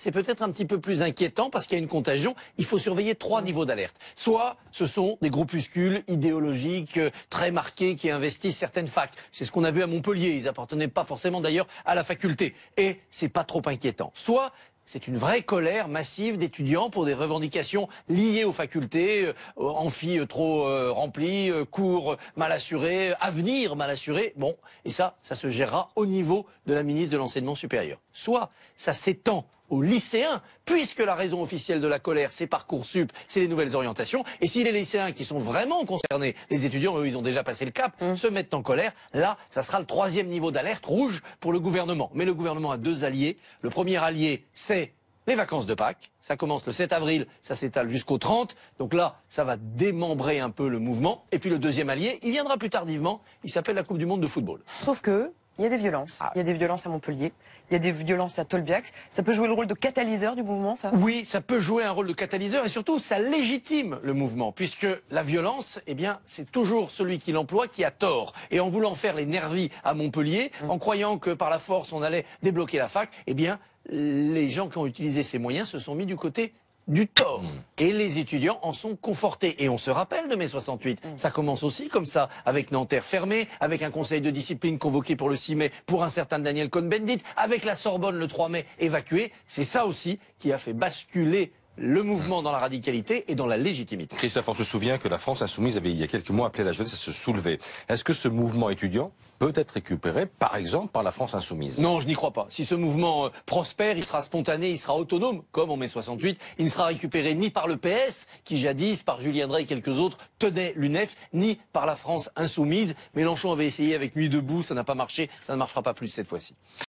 c'est peut-être un petit peu plus inquiétant parce qu'il y a une contagion. Il faut surveiller 3 niveaux d'alerte. Soit ce sont des groupuscules idéologiques très marqués qui investissent certaines facs. C'est ce qu'on a vu à Montpellier. Ils appartenaient pas forcément d'ailleurs à la faculté. Et c'est pas trop inquiétant. Soit c'est une vraie colère massive d'étudiants pour des revendications liées aux facultés, amphi trop remplis, cours mal assurés, avenir mal assuré. Bon, et ça se gérera au niveau de la ministre de l'Enseignement supérieur. Soit ça s'étend aux lycéens, puisque la raison officielle de la colère, c'est Parcoursup, c'est les nouvelles orientations. Et si les lycéens qui sont vraiment concernés, les étudiants, eux, ils ont déjà passé le cap, se mettent en colère, là, ça sera le 3e niveau d'alerte rouge pour le gouvernement. Mais le gouvernement a 2 alliés. Le premier allié, c'est les vacances de Pâques. Ça commence le 7 avril, ça s'étale jusqu'au 30. Donc là, ça va démembrer un peu le mouvement. Et puis le 2e allié, il viendra plus tardivement. Il s'appelle la Coupe du Monde de football. Sauf que il y a des violences. Il y a des violences à Montpellier, il y a des violences à Tolbiac. Ça peut jouer le rôle de catalyseur du mouvement, ça? Oui, ça peut jouer un rôle de catalyseur et surtout, ça légitime le mouvement. Puisque la violence, eh bien, c'est toujours celui qui l'emploie qui a tort. Et en voulant faire les nervis à Montpellier, en croyant que par la force, on allait débloquer la fac, eh bien, les gens qui ont utilisé ces moyens se sont mis du côté du tort. Et les étudiants en sont confortés. Et on se rappelle de mai 68. Ça commence aussi comme ça, avec Nanterre fermé, avec un conseil de discipline convoqué pour le 6 mai pour un certain Daniel Cohn-Bendit, avec la Sorbonne le 3 mai évacuée. C'est ça aussi qui a fait basculer le mouvement dans la radicalité et dans la légitimité. Christophe, on se souvient que la France insoumise avait il y a quelques mois appelé la jeunesse à se soulever. Est-ce que ce mouvement étudiant peut être récupéré, par exemple, par la France insoumise? Non, je n'y crois pas. Si ce mouvement prospère, il sera spontané, il sera autonome, comme en mai 68. Il ne sera récupéré ni par le PS, qui jadis, par Julien Drey et quelques autres, tenait l'UNEF, ni par la France insoumise. Mélenchon avait essayé avec Nuit debout, ça n'a pas marché, ça ne marchera pas plus cette fois-ci.